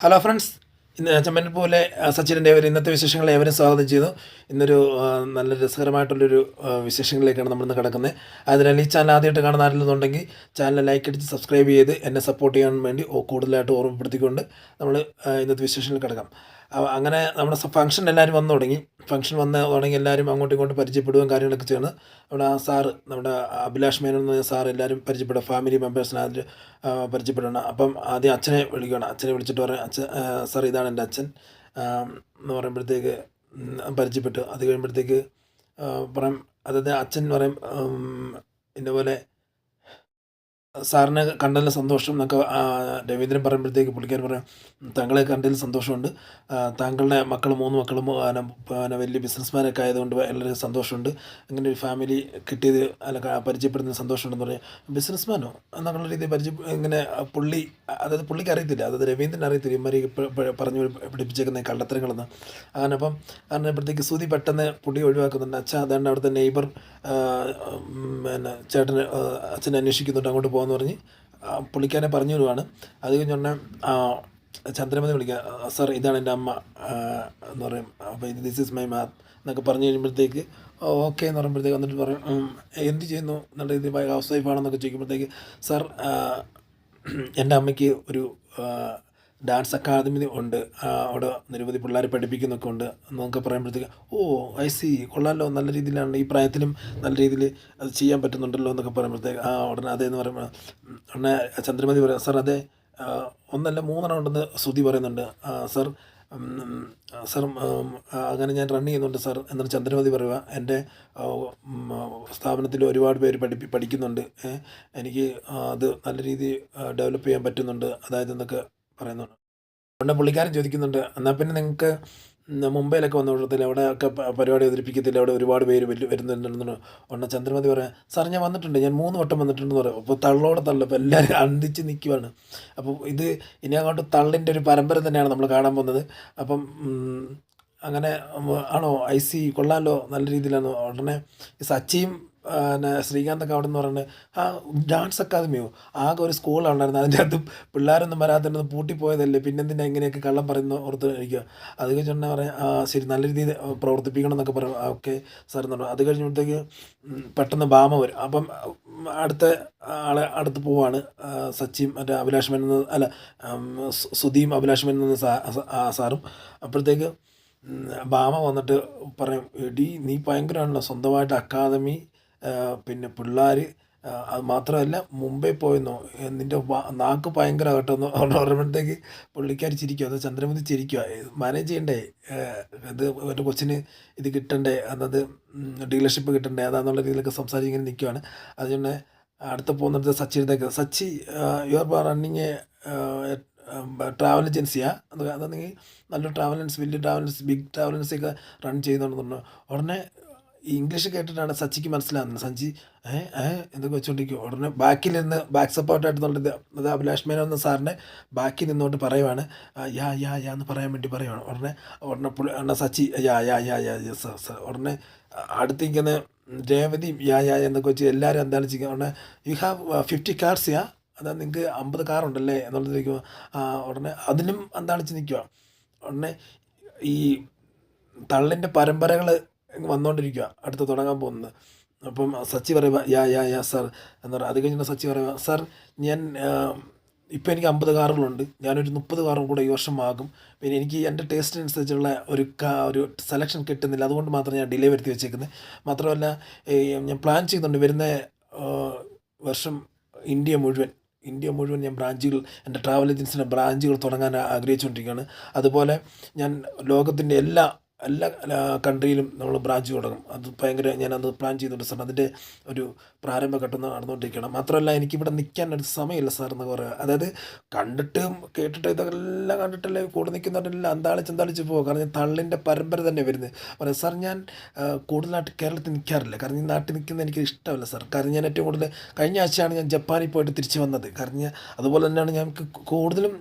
Hello friends, ഇന്ന് ചെമ്മൻ പോലെ സച്ചിൻ്റെ ഇന്നത്തെ വിശേഷങ്ങളെ ഏവരും സ്വാഗതം ചെയ്തു. ഇന്നൊരു നല്ല രസകരമായിട്ടുള്ളൊരു വിശേഷങ്ങളിലേക്കാണ് നമ്മളിന്ന് കിടക്കുന്നത്. അതിനാൽ ഈ ചാനൽ ആദ്യമായിട്ട് കാണുന്ന ആരെന്നുണ്ടെങ്കിൽ ചാനൽ ലൈക്ക് അടിച്ച് സബ്സ്ക്രൈബ് ചെയ്ത് എന്നെ സപ്പോർട്ട് ചെയ്യാൻ വേണ്ടി കൂടുതലായിട്ട് ഓർമ്മപ്പെടുത്തിക്കൊണ്ട് നമ്മൾ ഇന്നത്തെ വിശേഷങ്ങളിൽ കിടക്കാം. അങ്ങനെ നമ്മുടെ ഫംഗ്ഷൻ എല്ലാവരും വന്നു തുടങ്ങി. ഫംഗ്ഷൻ വന്ന് തുടങ്ങി എല്ലാവരും അങ്ങോട്ടും ഇങ്ങോട്ടും പരിചയപ്പെടുകയും കാര്യങ്ങളൊക്കെ ചെയ്യണം. അവിടെ ആ സാറ്, നമ്മുടെ അഭിലാഷ് മേനോൻ എന്ന സാർ എല്ലാവരും പരിചയപ്പെടുക, ഫാമിലി മെമ്പേഴ്സിനെ അതിൽ പരിചയപ്പെടണം. അപ്പം ആദ്യം അച്ഛനെ വിളിക്കണം. അച്ഛനെ വിളിച്ചിട്ട് പറയും, അച്ഛൻ സാർ ഇതാണ് എൻ്റെ അച്ഛൻ എന്ന് പറയുമ്പോഴത്തേക്ക് പരിചയപ്പെട്ടു. അത് കഴിയുമ്പോഴത്തേക്ക് പറയും, അതായത് അച്ഛൻ പറയും ഇന്നപോലെ സാറിനെ കണ്ടതിൽ സന്തോഷം എന്നൊക്കെ രവീന്ദ്രൻ പറയുമ്പോഴത്തേക്ക് പുള്ളിക്കാരൻ പറയും, താങ്കളെ കണ്ടതിൽ സന്തോഷമുണ്ട്. താങ്കളുടെ മൂന്ന് മക്കളും വലിയ ബിസിനസ്മാനൊക്കെ ആയതുകൊണ്ട് വളരെ സന്തോഷമുണ്ട്. അങ്ങനെ ഒരു ഫാമിലി കിട്ടിയത് പരിചയപ്പെടുന്ന സന്തോഷമുണ്ടെന്ന് പറഞ്ഞാൽ, ബിസിനസ്മാനോ എന്നുള്ള രീതിയിൽ ഇങ്ങനെ പുള്ളി, അതായത് പുള്ളിക്ക് അറിയത്തില്ല, അതായത് രവീന്ദ്രൻ അറിയത്തില്ല ഇമാരി പറഞ്ഞു പിടിപ്പിച്ചേക്കുന്ന കള്ളത്തരങ്ങളെന്ന്. അങ്ങനെ അപ്പം പറഞ്ഞപ്പോഴത്തേക്ക് സുധി പെട്ടെന്ന് പുള്ളി ഒഴിവാക്കുന്നുണ്ട്. അച്ഛൻ അതാണ്ട് അവിടുത്തെ നെയ്ബർ ചേട്ടന് അച്ഛനെ അന്വേഷിക്കുന്നുണ്ട്, അങ്ങോട്ട് പോകാമെന്ന് പറഞ്ഞ് പുള്ളിക്കാരനെ പറഞ്ഞു വിടുവാണ്. അത് കഴിഞ്ഞ് ഉടനെ ചന്ദ്രമതി വിളിക്കുക, സാർ ഇതാണ് എൻ്റെ അമ്മ എന്ന് പറയും. അപ്പോൾ ദിസ് ഈസ് മൈ മാം എന്നൊക്കെ പറഞ്ഞു കഴിയുമ്പോഴത്തേക്ക് ഓക്കെ എന്ന് പറയുമ്പോഴത്തേക്ക് വന്നിട്ട് പറയും, എന്ത് ചെയ്യുന്നു എന്നുള്ള രീതിയിൽ ഹൗസ് വൈഫാണെന്നൊക്കെ ചോദിക്കുമ്പോഴത്തേക്ക്, സാർ എൻ്റെ അമ്മയ്ക്ക് ഒരു ഡാൻസ് അക്കാദമി ഉണ്ട്, അവിടെ നിരവധി പിള്ളേരെ പഠിപ്പിക്കുന്നൊക്കെ ഉണ്ട് എന്നൊക്കെ പറയുമ്പോഴത്തേക്ക്, ഓ ഐ സി, കൊള്ളാമല്ലോ, നല്ല രീതിയിലാണ് ഈ പ്രായത്തിലും നല്ല രീതിയിൽ അത് ചെയ്യാൻ പറ്റുന്നുണ്ടല്ലോ എന്നൊക്കെ പറയുമ്പോഴത്തേക്ക് ഉടനെ അതേന്ന് പറയുമ്പോൾ ഉടനെ ചന്ദ്രമതി പറയാം, സാർ അതെ, ഒന്നല്ല മൂന്നെണ്ണം ഉണ്ടെന്ന് ശ്രുതി പറയുന്നുണ്ട് സാർ. സാർ അങ്ങനെ ഞാൻ റൺ ചെയ്യുന്നുണ്ട് സാർ എന്നാണ് ചന്ദ്രമതി പറയുക. എൻ്റെ സ്ഥാപനത്തിൽ ഒരുപാട് പേര് പഠിക്കുന്നുണ്ട്, എനിക്ക് അത് നല്ല രീതിയിൽ ഡെവലപ്പ് ചെയ്യാൻ പറ്റുന്നുണ്ട്, അതായത് എന്നൊക്കെ പറയുന്നുണ്ട്. അതുകൊണ്ട് പുള്ളിക്കാരൻ ചോദിക്കുന്നുണ്ട്, എന്നാൽ പിന്നെ നിങ്ങൾക്ക് മുംബൈയിലൊക്കെ വന്ന കൂട്ടത്തിൽ അവിടെയൊക്കെ പരിപാടി അവതരിപ്പിക്കത്തില്ല, അവിടെ ഒരുപാട് പേര് വരുന്നുണ്ടെന്ന്. ഉടനെ ചന്ദ്രമതി പറയാം, സാർ ഞാൻ വന്നിട്ടുണ്ട്, ഞാൻ 3 വട്ടം വന്നിട്ടുണ്ടെന്ന് പറയും. അപ്പോൾ തള്ളോടെ തള്ളു, അപ്പോൾ എല്ലാവരും അന്തിച്ച് നിൽക്കുവാണ്. അപ്പോൾ ഇത് ഇനി അങ്ങോട്ട് തള്ളിൻ്റെ ഒരു പരമ്പര തന്നെയാണ് നമ്മൾ കാണാൻ പോകുന്നത്. അപ്പം അങ്ങനെ ആണോ, ഐ സി, കൊള്ളാമല്ലോ, നല്ല രീതിയിലാണ്. ഉടനെ ഈ സച്ചിയും ശ്രീകാന്തൊക്കെ അവിടെ നിന്ന് പറയുന്നത്, ആ ഡാൻസ് അക്കാദമിയോ, ആകെ ഒരു സ്കൂളുണ്ടായിരുന്നു, അതിൻ്റെ അകത്ത് പിള്ളേരൊന്നും വരാത്തതൊന്നും പൂട്ടിപ്പോയതല്ലേ, പിന്നെന്തിനാ ഇങ്ങനെയൊക്കെ കള്ളം പറയുന്ന ഓർത്ത് കഴിക്കുക. അത് കഴിഞ്ഞിട്ടുണ്ടെങ്കിൽ പറയാം, ശരി, നല്ല രീതിയിൽ പ്രവർത്തിപ്പിക്കണം എന്നൊക്കെ പറയും. ഓക്കെ സാർ എന്ന് പറഞ്ഞു. അത് കഴിഞ്ഞപ്പോഴത്തേക്ക് പെട്ടെന്ന് ഭാമ വരും. അപ്പം അടുത്ത ആളെ അടുത്ത് പോവാണ് സച്ചിയും മറ്റേ അഭിലാഷ് മേനോൻ, അല്ല സുധിയും അഭിലാഷ് മേനോൻ സാറും. അപ്പോഴത്തേക്ക് ഭാമ വന്നിട്ട് പറയും, എടി നീ ഭയങ്കരമാണല്ലോ, സ്വന്തമായിട്ട് അക്കാദമി, പിന്നെ പിള്ളേർ, അത് മാത്രമല്ല മുംബൈ പോയെന്നോ, നിൻ്റെ നാക്ക് ഭയങ്കര കേട്ടോന്ന് പറയുമ്പോഴത്തേക്ക് പുള്ളിക്കാർ ചിരിക്കുക, അത് ചന്ദ്രമതി ചിരിക്കുക. മാനേജ് ചെയ്യണ്ടേ, ഇത് ഒരു കൊച്ചിന് ഇത് കിട്ടണ്ടേ, അതായത് ഡീലർഷിപ്പ് കിട്ടണ്ടേ, അതാന്നുള്ള രീതിയിലൊക്കെ സംസാരിച്ചിങ്ങനെ നിൽക്കുകയാണ്. അതുകൊണ്ട് അടുത്ത പോകുന്നത് സച്ചിയിലേക്ക്, Sachi you are running travel ഏജൻസിയാണ്, അതാണെങ്കിൽ നല്ലൊരു ട്രാവലൻസ്, വലിയ ട്രാവലൻസ്, ബിഗ് ട്രാവലൻസൊക്കെ റൺ ചെയ്യുന്നുണ്ടെന്ന്. ഉടനെ ഇംഗ്ലീഷ് കേട്ടിട്ടാണ് സച്ചിക്ക് മനസ്സിലാകുന്നത്. സച്ചി എന്തൊക്കെ വെച്ചുകൊണ്ടിരിക്കും. ഉടനെ ബാക്കിൽ നിന്ന് ബാക്ക് സപ്പോർട്ടായിട്ടുള്ളത് അത് അഭിലാഷ് മേനോൻ എന്ന സാറിനെ ബാക്കിൽ നിന്നുകൊണ്ട് പറയുവാണ്, യാ യാ യാ എന്ന് പറയാൻ വേണ്ടി പറയുവാണ്. ഉടനെ സച്ചി യാ യാ യാ യാ സർ. ഉടനെ അടുത്തിരിക്കുന്ന രേവതിയും യാ യാ എന്നൊക്കെ വെച്ച് എല്ലാവരും എന്താണ് ചെയ്യുക. ഉടനെ യു ഹാവ് 50 കാർസ് യാ, അതാ നിങ്ങൾക്ക് 50 കാറുണ്ടല്ലേ എന്നുള്ളത് ചോദിക്കുക. ഉടനെ അതിനും അന്താളിച്ച് നിൽക്കുക. ഉടനെ ഈ തള്ളിൻ്റെ പരമ്പരകൾ വന്നുകൊണ്ടിരിക്കുക, അടുത്ത് തുടങ്ങാൻ പോകുന്നത്. അപ്പം സച്ചി പറയുക, യാ യാ യാ സാർ എന്ന് പറയുക. അത് കഴിഞ്ഞിട്ട് സച്ചി പറയുക, സാർ ഞാൻ ഇപ്പം എനിക്ക് 50 കാറുകളുണ്ട്, ഞാനൊരു 30 കാറും കൂടെ ഈ വർഷം ആകും. പിന്നെ എനിക്ക് എൻ്റെ ടേസ്റ്റിനനുസരിച്ചുള്ള ഒരു സെലക്ഷൻ കിട്ടുന്നില്ല, അതുകൊണ്ട് മാത്രം ഞാൻ ഡിലേ വരുത്തി വെച്ചേക്കുന്നത്. മാത്രമല്ല ഞാൻ പ്ലാൻ ചെയ്യുന്നുണ്ട് വരുന്ന വർഷം ഇന്ത്യ മുഴുവൻ ഞാൻ ബ്രാഞ്ചുകൾ, എൻ്റെ ട്രാവൽ ഏജൻസിൻ്റെ ബ്രാഞ്ചുകൾ തുടങ്ങാൻ ആഗ്രഹിച്ചുകൊണ്ടിരിക്കുകയാണ്. അതുപോലെ ഞാൻ ലോകത്തിൻ്റെ എല്ലാ കൺട്രിയിലും നമ്മൾ ബ്രാഞ്ച് തുടങ്ങും. അത് ഭയങ്കര ഞാനത് പ്ലാൻ ചെയ്യുന്നുണ്ട് സാർ, അതിൻ്റെ ഒരു പ്രാരംഭഘട്ടം നടന്നുകൊണ്ടിരിക്കുകയാണ്. മാത്രമല്ല എനിക്കിവിടെ നിൽക്കാൻ ഒരു സമയമില്ല സാർ എന്നൊക്കെ പറയുക. അതായത് കണ്ടിട്ടും കേട്ടിട്ടും ഇതെല്ലാം കണ്ടിട്ടല്ലേ കൂടെ നിൽക്കുന്നവരെല്ലാം അന്താളിച്ച് പോകുക. കാരണം തള്ളിൻ്റെ പരമ്പര തന്നെ വരുന്നത്. പറയാം, സാർ ഞാൻ കൂടുതലായിട്ട് കേരളത്തിൽ നിൽക്കാറില്ല, കാരണം ഈ നാട്ടിൽ നിൽക്കുന്നത് എനിക്ക് ഇഷ്ടമല്ല സാർ. കാരണം ഞാൻ ഏറ്റവും കൂടുതൽ കഴിഞ്ഞ ആഴ്ചയാണ് ഞാൻ ജപ്പാനിൽ പോയിട്ട് തിരിച്ച് വന്നത്. കാരണം അതുപോലെ തന്നെയാണ് ഞങ്ങൾക്ക് കൂടുതലും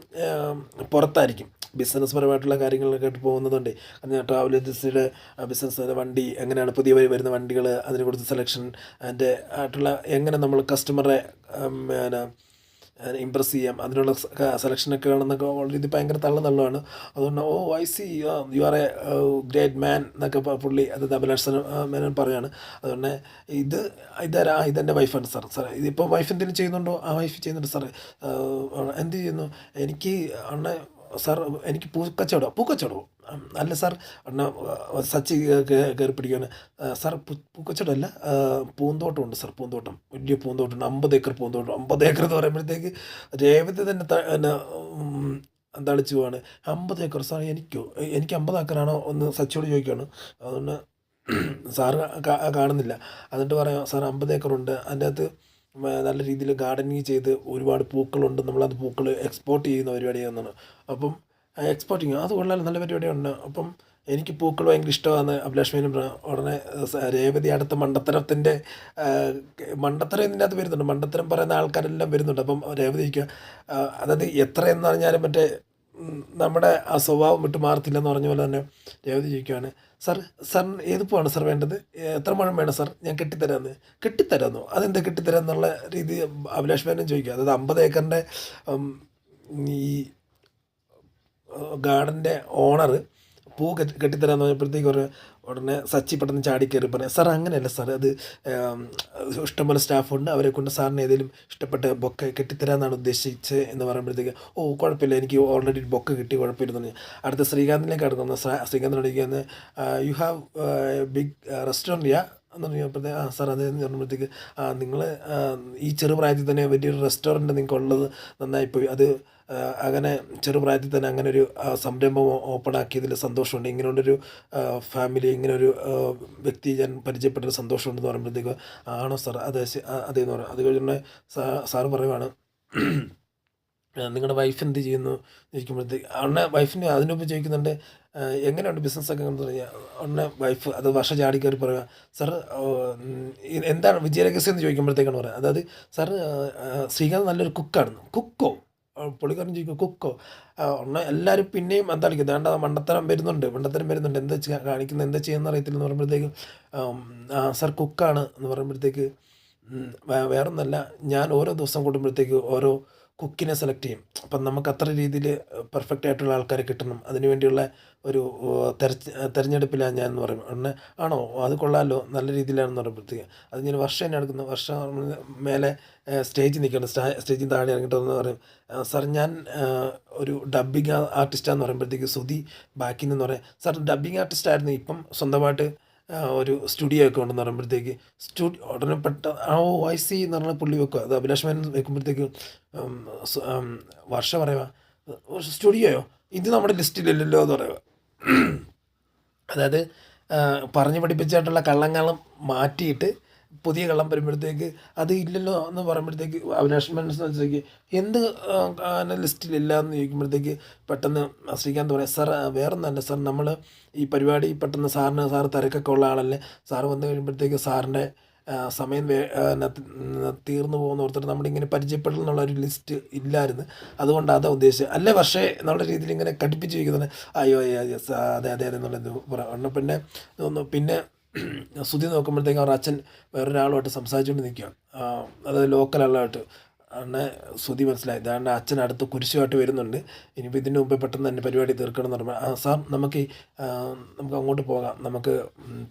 പുറത്തായിരിക്കും ബിസിനസ് പരമായിട്ടുള്ള കാര്യങ്ങളൊക്കെ ആയിട്ട് പോകുന്നതുകൊണ്ട്. കാരണം ട്രാവൽ ഏജൻസിയുടെ ബിസിനസ്, വണ്ടി എങ്ങനെയാണ് പുതിയ വരുന്ന വണ്ടികൾ, അതിനെ കുറിച്ച് സെലക്ഷൻ, അതിൻ്റെ ആയിട്ടുള്ള എങ്ങനെ നമ്മൾ കസ്റ്റമറെ പിന്നെ ഇമ്പ്രസ് ചെയ്യാം, അതിനുള്ള സെലക്ഷനൊക്കെ ആണെന്നൊക്കെ ഓൾറെഡി ഇത് ഭയങ്കര തള്ളുവാണ്. അതുകൊണ്ട് I C you are A great മാൻ എന്നൊക്കെ പുള്ളി അത് അഭിലാഷ് മേനോൻ പറയുകയാണ്. അതുകൊണ്ട് ഇത് ഇതെൻ്റെ വൈഫാണ് സാർ. ഇതിപ്പോൾ വൈഫ് എന്തെങ്കിലും ചെയ്യുന്നുണ്ടോ? ആ വൈഫ് ചെയ്യുന്നുണ്ട് സാർ. എന്ത് ചെയ്യുന്നു? എനിക്ക് സാർ എനിക്ക് പൂക്കച്ചവടമോ? അല്ല സാർ. സച്ചി കയറി പിടിക്കുകയാണ് സാർ. പൂക്കച്ചവടമല്ല, പൂന്തോട്ടമുണ്ട് സാർ. പൂന്തോട്ടം, വലിയ പൂന്തോട്ടമുണ്ട്, 50 ഏക്കർ പൂന്തോട്ടം. 50 ഏക്കർ എന്ന് പറയുമ്പോഴത്തേക്ക് രേവതി തന്നെ തളിച്ചു പോവാണ്. 50 ഏക്കർ സാർ എനിക്ക് 50 ഏക്കറാണോ ഒന്ന് സച്ചിയോട് ചോദിക്കുകയാണ്. അതുകൊണ്ട് സാറ് കാണുന്നില്ല. എന്നിട്ട് പറയാം സാർ 50 ഏക്കറുണ്ട്, അതിൻ്റെ അകത്ത് നല്ല രീതിയിൽ ഗാർഡനിങ് ചെയ്ത് ഒരുപാട് പൂക്കളുണ്ട്, നമ്മളത് പൂക്കൾ എക്സ്പോർട്ട് ചെയ്യുന്ന പരിപാടിയാണെന്നാണ്. അപ്പം എക്സ്പോർട്ടിങ് അത് കൊള്ളാലും നല്ല പരിപാടിയുണ്ട്. അപ്പം എനിക്ക് പൂക്കൾ ഭയങ്കര ഇഷ്ടമാണ്. അഭിലാഷ് മേനോൻ ഉടനെ രേവതി അടുത്ത മണ്ടത്തരം ഇതിൻ്റെ അകത്ത് വരുന്നുണ്ട്. മണ്ടത്തരം പറയുന്ന ആൾക്കാരെല്ലാം വരുന്നുണ്ട്. അപ്പം രേവതി ചോദിക്കുക, അതായത് എത്രയെന്ന് പറഞ്ഞാലും മറ്റേ നമ്മുടെ ആ സ്വഭാവം വിട്ട് മാറത്തില്ലെന്ന് പറഞ്ഞ പോലെ തന്നെ രേവതി ചോദിക്കുകയാണ് സാറിന് ഏത് പൂവാണ് സാർ വേണ്ടത്? എത്ര മുഴം വേണം സാർ? ഞാൻ കെട്ടിത്തരാമെന്നോ? അതെന്താ കെട്ടിത്തരാമെന്നുള്ള രീതി അഭിലാഷ് മേനോൻ ചോദിക്കുക. അതായത് 50 ഏക്കറിൻ്റെ ഈ ഗാർഡൻ്റെ ഓണർ പൂ കെട്ടിത്തരാമെന്ന് പറഞ്ഞപ്പോഴത്തേക്ക് ഉടനെ സച്ചി പെട്ടെന്ന് ചാടിക്കയറി പറയാം സാർ അങ്ങനെയല്ല സാർ, അത് ഇഷ്ടംപോലെ സ്റ്റാഫുണ്ട്, അവരെ കൊണ്ട് സാറിന് ഏതെങ്കിലും ഇഷ്ടപ്പെട്ട ബൊക്കെ കെട്ടിത്തരാമെന്നാണ് ഉദ്ദേശിച്ചത് എന്ന് പറയുമ്പോഴത്തേക്ക് കുഴപ്പമില്ല, എനിക്ക് ഓൾറെഡി ബൊക്കെ കിട്ടി, കുഴപ്പമില്ലെന്ന്. അടുത്ത ശ്രീകാന്തിലേക്ക് അടുക്കുന്ന ശ്രീകാന്തിനോട് ഇരിക്കുന്നത് യു ഹാവ് ബിഗ് റെസ്റ്റോറൻറ്റ് എന്ന് പറഞ്ഞപ്പോഴത്തേക്ക് സാർ അതെന്ന് പറഞ്ഞപ്പോഴത്തേക്ക് നിങ്ങൾ ഈ ചെറുപ്രായത്തിൽ തന്നെ വലിയൊരു റെസ്റ്റോറൻറ്റ് നിങ്ങൾക്കുള്ളത് നന്നായിപ്പോയി. അത് അങ്ങനെ ചെറുപ്രായത്തിൽ തന്നെ അങ്ങനെ ഒരു സംരംഭം ഓപ്പൺ ആക്കിയതിൽ സന്തോഷമുണ്ട്. ഇങ്ങനെയുള്ളൊരു ഫാമിലി, ഇങ്ങനൊരു വ്യക്തി ഞാൻ പരിചയപ്പെട്ടൊരു സന്തോഷമുണ്ടെന്ന് പറയുമ്പോഴത്തേക്ക് ആണോ സാർ? അതേന്ന് പറയാം. അത് കഴിഞ്ഞ് സാറ് പറയുവാണ് നിങ്ങളുടെ വൈഫ് എന്ത് ചെയ്യുന്നു ചോദിക്കുമ്പോഴത്തേക്ക് വൈഫിന് അതിനുമുമ്പ് ചോദിക്കുന്നുണ്ട് എങ്ങനെയുണ്ട് ബിസിനസ്സൊക്കെ എന്ന് പറഞ്ഞാൽ വൈഫ് അത് വർഷം കയറി പറയുക സാർ എന്താണ് വിജയരഹസ്യം എന്ന് ചോദിക്കുമ്പോഴത്തേക്കാണ് പറയുക. അതായത് സാർ ശ്രീകാന്ത് നല്ലൊരു കുക്കോ? പുള്ളിക്കാരൻ ചോദിക്കും കുക്കോ? എല്ലാവരും പിന്നെയും എന്താ കളിക്കും, വേണ്ട മണ്ടത്തരം വരുന്നുണ്ട്, എന്താ കാണിക്കുന്നത്, എന്താ ചെയ്യുന്ന അറിയത്തില്ലെന്ന് പറയുമ്പോഴത്തേക്കും സാർ കുക്കാണ് എന്ന് പറയുമ്പോഴത്തേക്ക് വേറൊന്നല്ല, ഞാൻ ഓരോ ദിവസം കൂടുമ്പോഴത്തേക്ക് ഓരോ കുക്കിനെ സെലക്ട് ചെയ്യും. അപ്പം നമുക്ക് അത്ര രീതിയിൽ പെർഫെക്റ്റ് ആയിട്ടുള്ള ആൾക്കാരെ കിട്ടണം, അതിന് വേണ്ടിയുള്ള ഒരു തിരഞ്ഞെടുപ്പിലാണ് ഞാൻ എന്ന് പറയും. ഉടനെ ആണോ അത് കൊള്ളാമല്ലോ, നല്ല രീതിയിലാണെന്ന് പറയുമ്പോഴത്തേക്ക് അത് ഞാൻ വർഷം തന്നെ എടുക്കുന്നു. വർഷം മേലെ സ്റ്റേജിൽ നിൽക്കണം, സ്റ്റേജിൽ താഴെ ഇറങ്ങിയിട്ടെന്ന് പറയും സാർ ഞാൻ ഒരു ഡബ്ബിങ് ആർട്ടിസ്റ്റാന്ന് പറയുമ്പോഴത്തേക്ക് ശ്രുതി ബാക്കിൽ നിന്ന് പറയാം സാർ ഡബ്ബിങ് ആർട്ടിസ്റ്റായിരുന്നു, ഇപ്പം സ്വന്തമായിട്ട് ഒരു സ്റ്റുഡിയോ ഒക്കെ ഉണ്ടെന്ന് പറയുമ്പോഴത്തേക്ക് ഉടനെ ഐ സി എന്ന് പറഞ്ഞാൽ പുള്ളി വെക്കുക. അത് അഭിലാഷ് മേനോൻ വെക്കുമ്പോഴത്തേക്ക് വർഷ പറയുക സ്റ്റുഡിയോയോ ഇത് നമ്മുടെ ലിസ്റ്റിലില്ലല്ലോ എന്ന് പറയുക. അതായത് പറഞ്ഞു പഠിപ്പിച്ചായിട്ടുള്ള കള്ളങ്ങളും മാറ്റിയിട്ട് പുതിയ കള്ളം വരുമ്പോഴത്തേക്ക് അത് ഇല്ലല്ലോ എന്ന് പറയുമ്പോഴത്തേക്ക് അഭിലാഷ് മനസ്സിലേക്ക് എന്ത് ലിസ്റ്റിലില്ല എന്ന് ചോദിക്കുമ്പോഴത്തേക്ക് പെട്ടെന്ന് ശ്രീകാന്ത് പറയാം സാർ വേറൊന്നല്ല സാർ, നമ്മൾ ഈ പരിപാടി പെട്ടെന്ന് സാറ് തിരക്കൊക്കെ ഉള്ള ആളല്ലേ, സാറ് വന്നു കഴിയുമ്പോഴത്തേക്ക് സാറിൻ്റെ സമയം തീർന്നു പോകുന്ന ഓർത്തിട്ട് നമ്മളിങ്ങനെ പരിചയപ്പെടൽ എന്നുള്ളൊരു ലിസ്റ്റ് ഇല്ലായിരുന്നു, അതുകൊണ്ട് അതാ ഉദ്ദേശിച്ചത് അല്ലേ വർഷേ എന്നുള്ള രീതിയിൽ ഇങ്ങനെ കടുപ്പിച്ച് വയ്ക്കുന്നത്. അയ്യോ അതെ എന്നുള്ളത് പറഞ്ഞു. പിന്നെ ശ്രുതി നോക്കുമ്പോഴത്തേക്കും അവർ അച്ഛൻ വേറൊരാളുമായിട്ട് സംസാരിച്ചുകൊണ്ട് നിൽക്കുക, അതായത് ലോക്കൽ ആളായിട്ട്. അങ്ങനെ ശ്രുതി മനസ്സിലായി ഇതാണ്ട് അച്ഛൻ അടുത്ത് കുരിശുമായിട്ട് വരുന്നുണ്ട്, ഇനിയിപ്പോൾ ഇതിന് മുമ്പേ പെട്ടെന്ന് തന്നെ പരിപാടി തീർക്കണം എന്ന് പറയുമ്പോൾ സാർ നമുക്ക് അങ്ങോട്ട് പോകാം, നമുക്ക്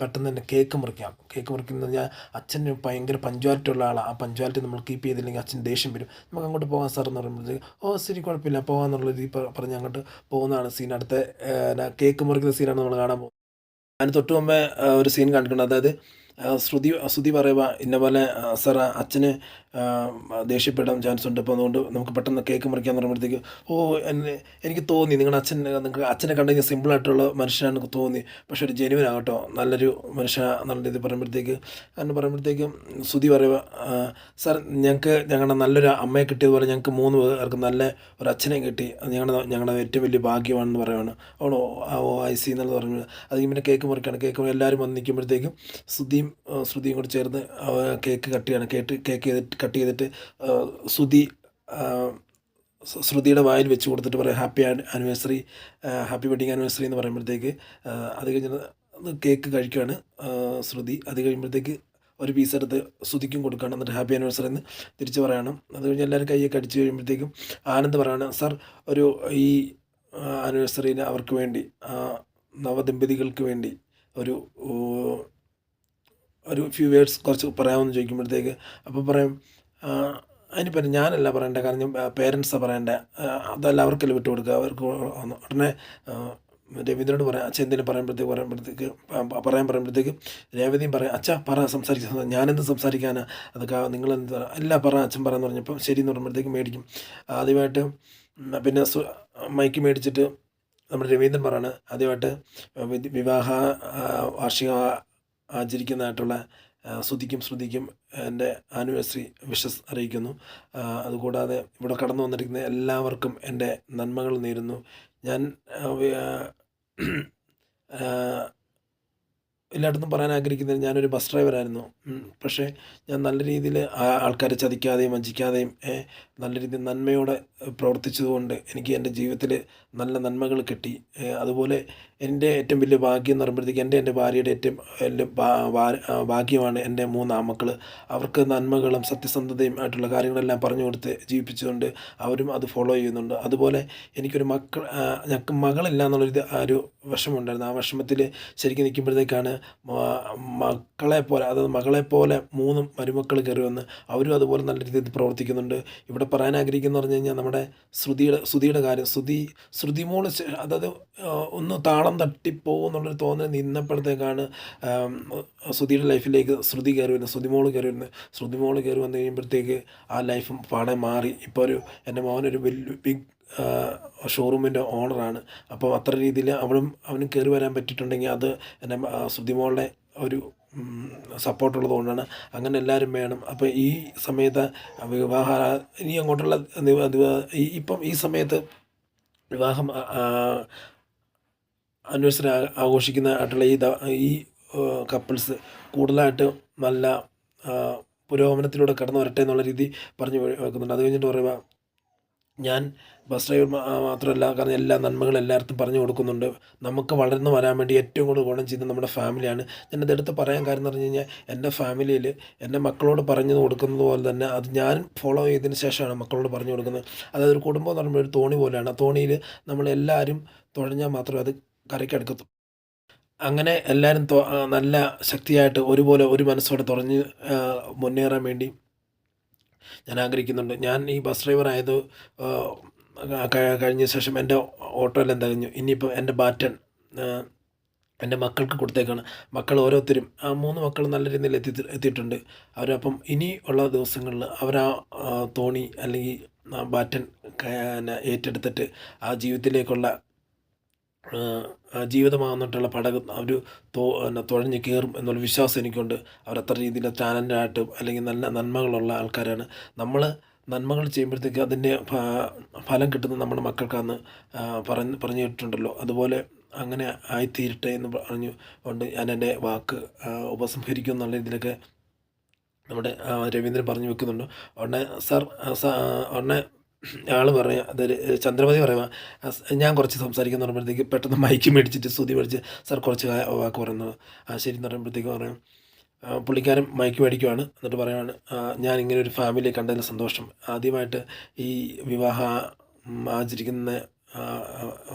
പെട്ടെന്ന് തന്നെ കേക്ക് മുറിക്കുന്നത് പറഞ്ഞാൽ അച്ഛന് ഭയങ്കര പഞ്ച്വാലിറ്റി ഉള്ള ആളാണ്, ആ പഞ്ച്വാലിറ്റി നമ്മൾ കീപ്പ് ചെയ്തില്ലെങ്കിൽ അച്ഛൻ ദേഷ്യം വരും, നമുക്ക് അങ്ങോട്ട് പോകാം സാർ എന്ന് പറയുമ്പോഴത്തേക്ക് ശരി കുഴപ്പമില്ല പോകാമെന്നുള്ള രീതി പറഞ്ഞ് അങ്ങോട്ട് പോകുന്നതാണ് സീൻ. അടുത്ത കേക്ക് മുറിക്കുന്ന സീനാണ് നമ്മൾ കാണാൻ പോകുന്നത്. അതിന് തൊട്ട് മുമ്പേ ഒരു സീൻ കണ്ടിട്ടുണ്ട്. അതായത് ശ്രുതി പറയുക ഇന്ന പോലെ സാർ അച്ഛന് ദേഷ്യപ്പെടാൻ ചാൻസ് ഉണ്ട്, അപ്പോൾ അതുകൊണ്ട് നമുക്ക് പെട്ടെന്ന് കേക്ക് മുറിക്കാൻ പറയുമ്പോഴത്തേക്ക് എനിക്ക് തോന്നി നിങ്ങൾക്ക് അച്ഛനെ കണ്ടു കഴിഞ്ഞാൽ സിമ്പിളായിട്ടുള്ള മനുഷ്യനാണെന്ന് തോന്നി, പക്ഷേ ഒരു ജെനുവിൻ ആകട്ടോ നല്ലൊരു മനുഷ്യ എന്നുള്ള രീതി പറയുമ്പോഴത്തേക്കും ശ്രുതി പറയുക സാർ ഞങ്ങളുടെ നല്ലൊരു അമ്മയെ കിട്ടിയതുപോലെ ഞങ്ങൾക്ക് 3 പേർക്ക് നല്ല ഒരു അച്ഛനെ കിട്ടി, അത് ഞങ്ങളുടെ ഏറ്റവും വലിയ ഭാഗ്യമാണെന്ന് പറയുകയാണ്. ഐ സി എന്നുള്ളത് പറഞ്ഞു. അത് ഇങ്ങനെ കേക്ക് മുറിക്കുകയാണ്. എല്ലാവരും വന്ന് നിൽക്കുമ്പോഴത്തേക്കും ശ്രുതിയും കൂടി ചേർന്ന് കേക്ക് കട്ട് ചെയ്തിട്ട് ശ്രുതിയുടെ വായിൽ വെച്ച് കൊടുത്തിട്ട് പറയാം ഹാപ്പി വെഡിങ് ആനിവേഴ്സറി എന്ന് പറയുമ്പോഴത്തേക്ക് അത് കഴിഞ്ഞ് കേക്ക് കഴിക്കുകയാണ് ശ്രുതി. അത് കഴിയുമ്പോഴത്തേക്ക് ഒരു പീസ് എടുത്ത് ശ്രുതിക്കും കൊടുക്കുകയാണ്. എന്നിട്ട് ഹാപ്പി ആനിവേഴ്സറി എന്ന് തിരിച്ച് പറയണം. അത് കഴിഞ്ഞ് എല്ലാവരും കൈയൊക്കെ അടിച്ച് കഴിയുമ്പോഴത്തേക്കും ആനന്ദ് പറയാണ്, സാർ ഒരു ഈ ആനിവേഴ്സറിയിൽ അവർക്ക് വേണ്ടി നവദമ്പതികൾക്ക് വേണ്ടി ഒരു ഒരു ഫ്യൂ വേർഡ്സ് കുറച്ച് പറയാമെന്ന് ചോദിക്കുമ്പോഴത്തേക്ക് അപ്പോൾ പറയും, അതിനിപ്പം ഞാനല്ല പറയേണ്ടത്, കാരണം പേരൻസാണ് പറയേണ്ടത്, അതല്ല അവർക്കല്ലേ വിട്ടു കൊടുക്കുക. അവർക്ക് ഉടനെ രവീന്ദ്രനോട് പറയാം, അച്ഛൻ എന്തെങ്കിലും പറയുമ്പോഴത്തേക്ക് രേവതിയും പറയാം, അച്ഛാ പറ സംസാരിക്കുന്നത്, ഞാനെന്ത് സംസാരിക്കാനാ, അതൊക്കെ നിങ്ങളെന്ത് അല്ല പറ അച്ഛൻ പറയാന്ന് പറഞ്ഞപ്പോൾ ശരി എന്ന് പറയുമ്പോഴത്തേക്ക് മേടിക്കും. ആദ്യമായിട്ട് പിന്നെ മൈക്ക് മേടിച്ചിട്ട് നമ്മുടെ രവീന്ദ്രൻ പറയാണ്, ആദ്യമായിട്ട് വിവാഹ വാർഷികം ആചരിക്കുന്നതായിട്ടുള്ള ശ്രുതിക്കും എൻ്റെ ആനിവേഴ്സറി വിഷസ് അറിയിക്കുന്നു. അതുകൂടാതെ ഇവിടെ കടന്നു വന്നിരിക്കുന്ന എല്ലാവർക്കും എൻ്റെ നന്മകൾ നേരുന്നു. ഞാൻ എല്ലായിടത്തും പറയാൻ ആഗ്രഹിക്കുന്നത്, ഞാനൊരു ബസ് ഡ്രൈവറായിരുന്നു. പക്ഷേ ഞാൻ നല്ല രീതിയിൽ ആൾക്കാരെ ചതിക്കാതെയും വഞ്ചിക്കാതെയും നല്ല രീതിയിൽ നന്മയോടെ പ്രവർത്തിച്ചതുകൊണ്ട് എനിക്ക് എൻ്റെ ജീവിതത്തിൽ നല്ല നന്മകൾ കിട്ടി. അതുപോലെ എൻ്റെ ഏറ്റവും വലിയ ഭാഗ്യം എന്ന് പറയുമ്പോഴത്തേക്ക് എൻ്റെ ഭാര്യയുടെ ഏറ്റവും വലിയ ഭാഗ്യമാണ് എൻ്റെ 3 ആൺമക്കൾ. അവർക്ക് നന്മകളും സത്യസന്ധതയും ആയിട്ടുള്ള കാര്യങ്ങളെല്ലാം പറഞ്ഞു കൊടുത്ത് ജീവിപ്പിച്ചുകൊണ്ട് അവരും അത് ഫോളോ ചെയ്യുന്നുണ്ട്. അതുപോലെ എനിക്കൊരു ഞങ്ങൾക്ക് മകളില്ല എന്നുള്ളൊരു ആ ഒരു വിഷമമുണ്ടായിരുന്നു. ആ വിഷമത്തിൽ ശരിക്കും നിൽക്കുമ്പോഴത്തേക്കാണ് മക്കളെപ്പോലെ, അതായത് മകളെപ്പോലെ 3 മരുമക്കൾ കയറി വന്ന് അവരും അതുപോലെ നല്ല രീതിയിൽ പ്രവർത്തിക്കുന്നുണ്ട്. ഇവിടെ പറയാൻ ആഗ്രഹിക്കുന്നത് പറഞ്ഞു കഴിഞ്ഞാൽ നമ്മുടെ ശ്രുതിയുടെ കാര്യം. ശ്രുതിമോൾ അതായത് ഒന്ന് താളം തട്ടിപ്പോകും എന്നുള്ളൊരു തോന്നൽ നിന്നപ്പോഴത്തേക്കാണ് ശ്രുതിയുടെ ലൈഫിലേക്ക് ശ്രുതി കയറി വരുന്നത്, ശ്രുതിമോൾ കയറി വന്നു കഴിയുമ്പോഴത്തേക്ക് ആ ലൈഫും പാടെ മാറി. ഇപ്പോൾ എൻ്റെ മോനൊരു വലിയ ബിഗ് ഷോറൂമിൻ്റെ ഓണറാണ്. അപ്പോൾ അത്ര രീതിയിൽ അവനും കയറി വരാൻ പറ്റിയിട്ടുണ്ടെങ്കിൽ അത് എൻ്റെ ശ്രുതിമോളുടെ ഒരു സപ്പോർട്ടുള്ളത് കൊണ്ടാണ്. അങ്ങനെ എല്ലാവരും വേണം. അപ്പോൾ ഈ സമയത്ത് വിവാഹ ഇനി അങ്ങോട്ടുള്ള ഇപ്പം ഈ സമയത്ത് വിവാഹം ആനിവേഴ്സറി ആഘോഷിക്കുന്ന ആയിട്ടുള്ള ഈ കപ്പിൾസ് കൂടുതലായിട്ട് നല്ല പുരോഗമനത്തിലൂടെ കടന്നു വരട്ടെ എന്നുള്ള രീതി പറഞ്ഞു വെക്കുന്നുണ്ട്. അത് കഴിഞ്ഞിട്ട് പറയുക, ഞാൻ ബസ് ഡ്രൈവർ മാത്രമല്ല, കാരണം എല്ലാ നന്മകളും എല്ലായിടത്തും പറഞ്ഞു കൊടുക്കുന്നുണ്ട്. നമുക്ക് വളർന്നു വരാൻ വേണ്ടി ഏറ്റവും കൂടുതൽ ഗുണം ചെയ്യുന്നത് നമ്മുടെ ഫാമിലിയാണ്. ഞാനതെടുത്ത് പറയാൻ കാര്യം എന്ന് പറഞ്ഞു കഴിഞ്ഞാൽ, എൻ്റെ ഫാമിലിയിൽ എൻ്റെ മക്കളോട് പറഞ്ഞു കൊടുക്കുന്നത് പോലെ തന്നെ അത് ഞാൻ ഫോളോ ചെയ്തതിന് ശേഷമാണ് മക്കളോട് പറഞ്ഞു കൊടുക്കുന്നത്. അതായത് ഒരു കുടുംബം എന്ന് പറയുമ്പോൾ ഒരു തോണി പോലെയാണ്. ആ തോണിയിൽ നമ്മളെല്ലാവരും തുഴഞ്ഞാൽ മാത്രമേ അത് കരയ്ക്കടുക്കത്തുള്ളൂ. അങ്ങനെ എല്ലാവരും നല്ല ശക്തിയായിട്ട് ഒരുപോലെ ഒരു മനസ്സോടെ തുഴഞ്ഞ് മുന്നേറാൻ വേണ്ടി ഞാൻ ആഗ്രഹിക്കുന്നുണ്ട്. ഞാൻ ഈ ബസ് ഡ്രൈവർ ആയത് കഴിഞ്ഞ ശേഷം എൻ്റെ ഓട്ടോയെല്ലാം തികഞ്ഞു. ഇനിയിപ്പോൾ എൻ്റെ ബാറ്റൺ എൻ്റെ മക്കൾക്ക് കൊടുത്തേക്കാണ്. മക്കൾ ഓരോരുത്തരും 3 മക്കൾ നല്ല രീതിയിൽ എത്തിയിട്ടുണ്ട്. അവരപ്പം ഇനി ഉള്ള ദിവസങ്ങളിൽ അവർ തോണി അല്ലെങ്കിൽ ബാറ്റൺ ഏറ്റെടുത്തിട്ട് ആ ജീവിതത്തിലേക്കുള്ള ജീവിതമാകുന്നിട്ടുള്ള പടകം അവർ തുഴഞ്ഞ് കയറും എന്നുള്ള വിശ്വാസം എനിക്കുണ്ട്. അവരത്ര രീതിയിൽ ടാലൻ്റായിട്ടും അല്ലെങ്കിൽ നല്ല നന്മകളുള്ള ആൾക്കാരാണ്. നമ്മൾ നന്മകൾ ചെയ്യുമ്പോഴത്തേക്ക് അതിൻ്റെ ഫലം കിട്ടുന്നത് നമ്മുടെ മക്കൾക്കാന്ന് പറഞ്ഞു കേട്ടിട്ടുണ്ടല്ലോ. അതുപോലെ അങ്ങനെ ആയിത്തീരട്ടെ എന്ന് പറഞ്ഞു കൊണ്ട് ഞാൻ എൻ്റെ വാക്ക് ഉപസംഹരിക്കും എന്നുള്ള രീതിയിലൊക്കെ നമ്മുടെ രവീന്ദ്രൻ പറഞ്ഞു വെക്കുന്നുണ്ട്. ഉടനെ ആൾ പറയാം, അതൊരു ചന്ദ്രമതി പറയുക, ഞാൻ കുറച്ച് സംസാരിക്കുന്ന പറയുമ്പോഴത്തേക്ക് പെട്ടെന്ന് മൈക്ക് മേടിച്ചിട്ട് ശ്രുതി മേടിച്ച്, സാർ കുറച്ച് വാക്ക് പറയുന്നത് ശരി എന്ന് പറയുമ്പോഴത്തേക്ക് പറയാം. പുള്ളിക്കാരൻ മൈക്ക് മേടിക്കുവാണ്. എന്നിട്ട് പറയുവാണ്, ഞാൻ ഇങ്ങനെ ഒരു ഫാമിലി കണ്ടതിൽ സന്തോഷം. ആദ്യമായിട്ട് ഈ ആചരിക്കുന്ന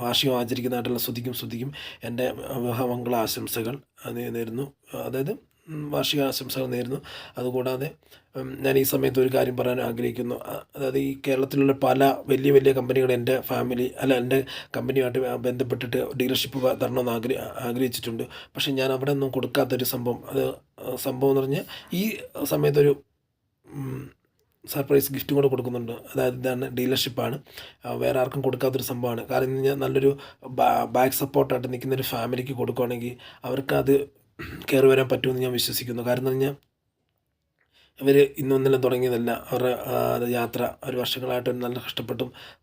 വാർഷികം ആചരിക്കുന്നതായിട്ടുള്ള ശ്രുതിക്കും എൻ്റെ വിവാഹമംഗള ആശംസകൾ നേരുന്നു. അതായത് വാർഷിക ആശംസകൾ നേരുന്നു. അതുകൂടാതെ ഞാൻ ഈ സമയത്ത് ഒരു കാര്യം പറയാൻ ആഗ്രഹിക്കുന്നു. അതായത് ഈ കേരളത്തിലുള്ള പല വലിയ കമ്പനികൾ എൻ്റെ എൻ്റെ കമ്പനിയുമായിട്ട് ബന്ധപ്പെട്ടിട്ട് ഡീലർഷിപ്പ് തരണമെന്ന് ആഗ്രഹിച്ചിട്ടുണ്ട്. പക്ഷേ ഞാൻ അവിടെ ഒന്നും കൊടുക്കാത്തൊരു സംഭവം എന്ന് പറഞ്ഞാൽ ഈ സമയത്തൊരു സർപ്രൈസ് ഗിഫ്റ്റും കൂടെ കൊടുക്കുന്നുണ്ട്. അതായത് ഇതാണ് ഡീലർഷിപ്പാണ്, വേറെ ആർക്കും കൊടുക്കാത്തൊരു സംഭവമാണ്. കാരണം എന്ന് കഴിഞ്ഞാൽ നല്ലൊരു ബാക്ക് സപ്പോർട്ടായിട്ട് നിൽക്കുന്നൊരു ഫാമിലിക്ക് കൊടുക്കുകയാണെങ്കിൽ അവർക്കത് കയറി വരാൻ പറ്റുമെന്ന് ഞാൻ വിശ്വസിക്കുന്നു. കാരണം എന്ന് പറഞ്ഞാൽ ഇവർ ഇന്നൊന്നിലും തുടങ്ങിയതല്ല. അവരുടെ യാത്ര ഒരു വർഷങ്ങളായിട്ട് നല്ല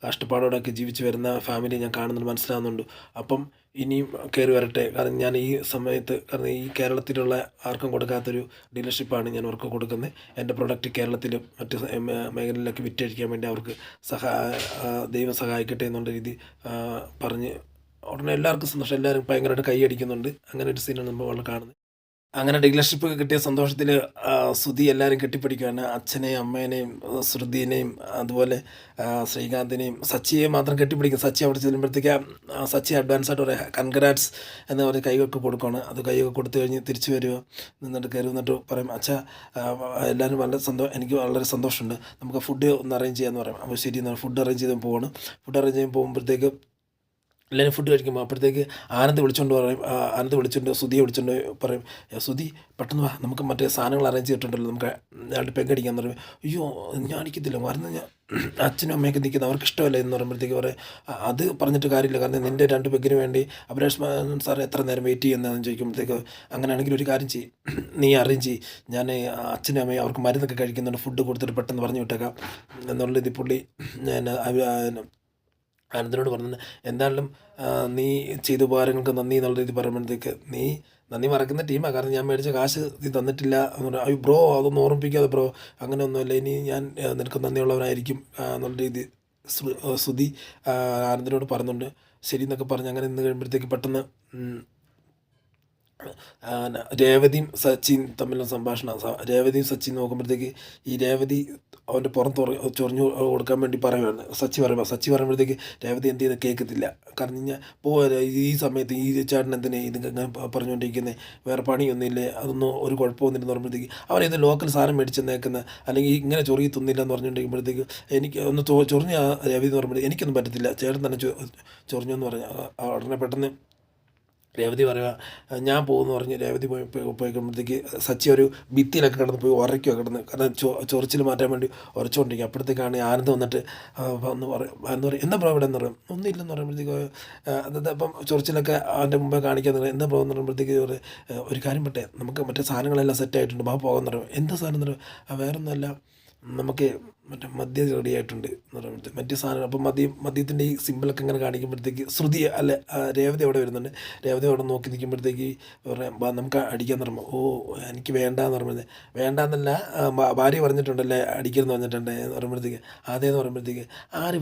കഷ്ടപ്പാടോടെയൊക്കെ ജീവിച്ച് വരുന്ന ഫാമിലി ഞാൻ കാണുന്നുണ്ട്, മനസ്സിലാകുന്നുണ്ട്. അപ്പം ഇനിയും കയറി വരട്ടെ. കാരണം ഞാൻ ഈ സമയത്ത്, കാരണം ഈ കേരളത്തിലുള്ള ആർക്കും കൊടുക്കാത്തൊരു ഡീലർഷിപ്പാണ് ഞാൻ അവർക്ക് കൊടുക്കുന്നത്. എൻ്റെ പ്രൊഡക്റ്റ് കേരളത്തിൽ മറ്റ് മേഖലയിലൊക്കെ വിറ്റഴിക്കാൻ വേണ്ടി അവർക്ക് ദൈവം സഹായിക്കട്ടെ എന്നുള്ള രീതി പറഞ്ഞ് ഉടനെ എല്ലാവർക്കും സന്തോഷം. എല്ലാവരും ഭയങ്കരമായിട്ട് കൈയടിക്കുന്നുണ്ട്. അങ്ങനെ ഒരു സീനാണ് നമ്മൾ കാണുന്നത്. അങ്ങനെ ഡീലർഷിപ്പ് കിട്ടിയ സന്തോഷത്തിൽ സുധി എല്ലാവരും കെട്ടിപ്പിടിക്കുകയാണ്. അച്ഛനെയും അമ്മേനെയും ശ്രുതിനെയും അതുപോലെ ശ്രീകാന്തിനെയും സച്ചിയെ മാത്രം കെട്ടിപ്പിടിക്കും. സച്ചി അവിടെ ചെല്ലുമ്പോഴത്തേക്ക് സച്ചി അഡ്വാൻസായിട്ട് പറയാം കൺഗ്രാറ്റ്സ് എന്ന് പറഞ്ഞ് കൈകൊക്കെ കൊടുക്കുകയാണ്. അത് കൈകൊക്കെ കൊടുത്തു കഴിഞ്ഞ് തിരിച്ചു വരിക നിന്നിട്ട് കയറി വന്നിട്ട് പറയും അച്ഛാ എല്ലാവരും വളരെ എനിക്ക് വളരെ സന്തോഷമുണ്ട്, നമുക്ക് ഫുഡ് ഒന്ന് അറേഞ്ച് ചെയ്യാമെന്ന് പറയും. അപ്പോൾ ശരി എന്നാൽ ഫുഡ് അറേഞ്ച് ചെയ്ത് പോവാണ്. ഫുഡ് അറേഞ്ച് ചെയ്യാൻ പോകുമ്പോഴത്തേക്ക് എല്ലാവരും ഫുഡ് കഴിക്കുമ്പോൾ അപ്പോഴത്തേക്ക് ആനന്ദ് വിളിച്ചുകൊണ്ട് പറയും, ആനന്ദ് വിളിച്ചുകൊണ്ട് സുധിയെ വിളിച്ചുകൊണ്ട് പറയും, സുധി പെട്ടെന്ന് വാ, നമുക്ക് മറ്റേ സാധനങ്ങൾ അറേഞ്ച് ചെയ്തിട്ടുണ്ടല്ലോ, നമുക്ക് രണ്ട് പെങ്കടിക്കാൻ പറയും. അയ്യോ ഞാൻ അടിക്കത്തില്ല, മറന്ന് ഞാൻ അച്ഛനും അമ്മയൊക്കെ നിൽക്കുന്നത് അവർക്ക് ഇഷ്ടമല്ല എന്ന് പറയുമ്പോഴത്തേക്ക് പറയും അത് പറഞ്ഞിട്ട് കാര്യമില്ല, കാരണം നിൻ്റെ രണ്ട് പെങ്കിന് വേണ്ടി അഭിലാഷ് സാർ എത്ര നേരം വെയിറ്റ് ചെയ്യുന്നതെന്ന് ചോദിക്കുമ്പോഴത്തേക്ക് അങ്ങനെയാണെങ്കിൽ ഒരു കാര്യം ചെയ്യും, നീ അറേഞ്ച് ചെയ്യും, ഞാൻ അച്ഛനും അമ്മയും അവർക്ക് മരുന്നൊക്കെ കഴിക്കുന്നുണ്ട്, ഫുഡ് കൊടുത്തിട്ട് പെട്ടെന്ന് പറഞ്ഞു വിട്ടേക്കാം എന്നുള്ള ഇത് പുള്ളി ഞാൻ ആനന്ദിനോട് പറഞ്ഞത്. എന്തായാലും നീ ചെയ്ത ഉപകാരങ്ങൾക്ക് നന്ദി എന്നുള്ള രീതി പറയുമ്പോഴത്തേക്ക് നീ നന്ദി മറക്കുന്ന ടീമാണ്, കാരണം ഞാൻ മേടിച്ച കാശ് നീ തന്നിട്ടില്ല എന്ന് പറഞ്ഞു. അയ്യോ ബ്രോ അതൊന്നും ഓർമ്മിപ്പിക്കാതെ ബ്രോ, അങ്ങനെയൊന്നുമില്ല, ഇനി ഞാൻ നിനക്ക് നന്ദിയുള്ളവനായിരിക്കും എന്നുള്ള രീതി സുധി ആനന്ദിനോട് പറയുന്നുണ്ട്. ശരി എന്നൊക്കെ പറഞ്ഞ് അങ്ങനെ നിന്ന് കഴിയുമ്പോഴത്തേക്ക് പെട്ടെന്ന് രേവതിയും സച്ചിൻ തമ്മിലുള്ള സംഭാഷണം. രേവതിയും സച്ചിൻ നോക്കുമ്പോഴത്തേക്ക് ഈ രേവതി അവൻ്റെ പുറത്ത് ചൊറിഞ്ഞു കൊടുക്കാൻ വേണ്ടി പറയുകയാണ്. സച്ചി പറയുമ്പോഴത്തേക്ക് രേവതി എന്ത് ചെയ്ത് കേൾക്കത്തില്ല, കാരണം ഞാൻ ഈ സമയത്ത് ഈ ചേട്ടൻ എന്തിനെ ഇത് ഇങ്ങനെ പറഞ്ഞുകൊണ്ടിരിക്കുന്നത്, വേറെ പണിയൊന്നുമില്ലേ, അതൊന്നും ഒരു കുഴപ്പമൊന്നുമില്ലെന്ന് പറയുമ്പോഴത്തേക്ക് അവരേത് ലോക്കൽ സാധനം മേടിച്ചെന്നേക്കുന്ന അല്ലെങ്കിൽ ഇങ്ങനെ ചൊറിയി തിന്നില്ല എന്ന് പറഞ്ഞുകൊണ്ടിരിക്കുമ്പോഴത്തേക്ക് എനിക്ക് ഒന്ന് ചൊറിഞ്ഞ രേവതി എന്ന് പറയുമ്പോഴത്തേക്ക് എനിക്കൊന്നും പറ്റത്തില്ല, ചേട്ടൻ തന്നെ ചൊറിഞ്ഞു എന്ന് പറഞ്ഞാൽ ഉടനെ പെട്ടെന്ന് രേവതി പറയുക ഞാൻ പോകുമെന്ന് പറഞ്ഞ് രേവതി പോയിക്കുമ്പോഴത്തേക്ക് സച്ചി ഒരു ഭിത്തിയിലൊക്കെ കിടന്ന് പോയി ഉറയ്ക്കുക കിടന്ന്, കാരണം ചൊറിച്ചിൽ മാറ്റാൻ വേണ്ടി ഉറച്ചുകൊണ്ടിരിക്കുക. അപ്പോഴത്തേക്കാണ് ആനന്ദ് വന്നിട്ട് ഒന്ന് പറയും എന്താ പ്രോ ഇവിടെ എന്ന് പറയും, ഒന്നുമില്ലെന്ന് പറയുമ്പോഴത്തേക്ക് അതായത് അപ്പം ചൊറിച്ചിലൊക്കെ അവൻ്റെ മുമ്പേ കാണിക്കാൻ പറയും എന്താ പ്രോ എന്ന് പറയുമ്പോഴത്തേക്ക് ഒരു കാര്യം പറ്റേ നമുക്ക് മറ്റേ സാധനങ്ങളെല്ലാം സെറ്റായിട്ടുണ്ട്, പോകാൻ പറയും. എന്താ സാധനം എന്ന് പറയും, വേറൊന്നുമല്ല നമുക്ക് മറ്റേ മദ്യം റെഡി ആയിട്ടുണ്ട് എന്ന് പറയുമ്പോഴത്തേക്ക് മറ്റേ സാധനം. അപ്പം മദ്യത്തിൻ്റെ ഈ സിമ്പിളൊക്കെ ഇങ്ങനെ കാണിക്കുമ്പോഴത്തേക്ക് ശ്രുതി അല്ലെ രേവതി അവിടെ വരുന്നുണ്ട്. രേവതി അവിടെ നോക്കി നിൽക്കുമ്പോഴത്തേക്ക് പറയാം നമുക്ക് അടിക്കാൻ പറയുമ്പോൾ എനിക്ക് വേണ്ടാന്ന് പറയുമ്പോൾ വേണ്ടാന്നല്ല ഭാര്യ പറഞ്ഞിട്ടുണ്ടല്ലേ അടിക്കരുതെന്ന് പറഞ്ഞിട്ടുണ്ട് എന്ന് പറയുമ്പോഴത്തേക്ക് അതേന്ന് പറയുമ്പോഴത്തേക്ക് ആര്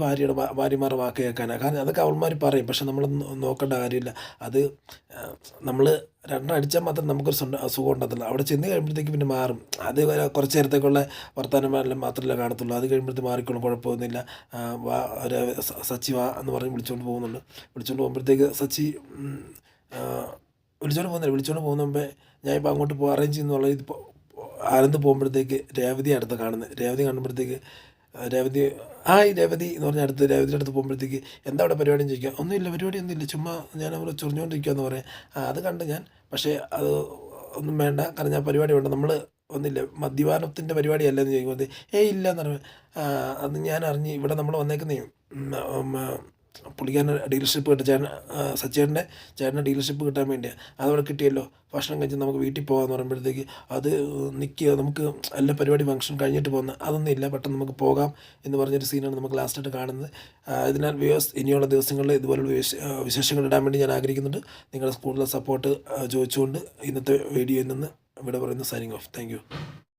ഭാര്യമാരുടെ വാക്ക് കേൾക്കാനാണ്, കാരണം അതൊക്കെ അവന്മാർ പറയും, പക്ഷെ നമ്മൾ നോക്കേണ്ട കാര്യമില്ല. അത് നമ്മൾ രണ്ടെണ്ണം അടിച്ചാൽ മാത്രം നമുക്കൊരു സുഖം ഉണ്ടാകത്തില്ല, അവിടെ ചെന്ന് കഴിയുമ്പോഴത്തേക്ക് പിന്നെ മാറും. അത് കുറച്ച് നേരത്തേക്കുള്ള വർത്തമാനമെല്ലാം മാത്രമല്ല കാണത്തുള്ളൂ, അത് കഴിയുമ്പോഴത്തേക്ക് മാറിക്കോളും, കുഴപ്പമൊന്നുമില്ല. സച്ചി വാ എന്ന് പറഞ്ഞ് വിളിച്ചുകൊണ്ട് പോകുമ്പോഴത്തേക്ക് സച്ചി വിളിച്ചുകൊണ്ട് പോകുന്ന മുമ്പേ ഞാൻ ഇപ്പോൾ അങ്ങോട്ട് അറേഞ്ച് ചെയ്യുന്നുള്ള ഇത് ആനന്ദ് പോകുമ്പോഴത്തേക്ക് രേവതി അടുത്ത് കാണുന്നത്. രേവതി കാണുമ്പോഴത്തേക്ക് രേവതി രേവതി എന്ന് പറഞ്ഞ രേവതിയുടെ അടുത്ത് പോകുമ്പോഴത്തേക്ക് എന്താ അവിടെ പരിപാടി എന്ന് ചോദിക്കുക, ഒന്നുമില്ല ചുമ്മാ ഞാൻ അവിടെ ചൊറിഞ്ഞുകൊണ്ടിരിക്കുക എന്ന് പറയാം. അത് കണ്ട് ഞാൻ, പക്ഷേ അത് ഒന്നും വേണ്ട, കാരണം ഞാൻ പരിപാടി വേണ്ട, നമ്മൾ ഒന്നില്ല മദ്യപാനത്തിൻ്റെ പരിപാടിയല്ല എന്ന് ചോദിക്കുമ്പോൾ ഇല്ല എന്ന് പറഞ്ഞു. അത് ഞാൻ അറിഞ്ഞ് ഇവിടെ നമ്മൾ വന്നേക്കുന്നേ പുള്ളിക്കാരന് ഡീലർഷിപ്പ് കിട്ടും, ചേട്ടൻ്റെ ഡീലർഷിപ്പ് കിട്ടാൻ വേണ്ടിയാണ്. അതവിടെ കിട്ടിയല്ലോ, ഭക്ഷണം കഴിച്ച് നമുക്ക് വീട്ടിൽ പോകാമെന്ന് പറയുമ്പോഴത്തേക്ക് അത് നിൽക്കുക, നമുക്ക് എല്ലാ പരിപാടി ഫംഗ്ഷൻ കഴിഞ്ഞിട്ട് പോകുന്ന അതൊന്നും ഇല്ല, പെട്ടെന്ന് നമുക്ക് പോകാം എന്ന് പറഞ്ഞൊരു സീനാണ് നമുക്ക് ലാസ്റ്റായിട്ട് കാണുന്നത്. അതിനാൽ വ്യൂവേഴ്സ് ഇനിയുള്ള ദിവസങ്ങളിൽ ഇതുപോലുള്ള വിശേഷങ്ങൾ ഇടാൻ വേണ്ടി ഞാൻ ആഗ്രഹിക്കുന്നുണ്ട്. നിങ്ങളുടെ കൂടുതൽ സപ്പോർട്ട് ചോദിച്ചുകൊണ്ട് ഇന്നത്തെ വീഡിയോയിൽ നിന്ന് ഇവിടെ പറയുന്നു സൈനിങ് ഓഫ്. Thank you.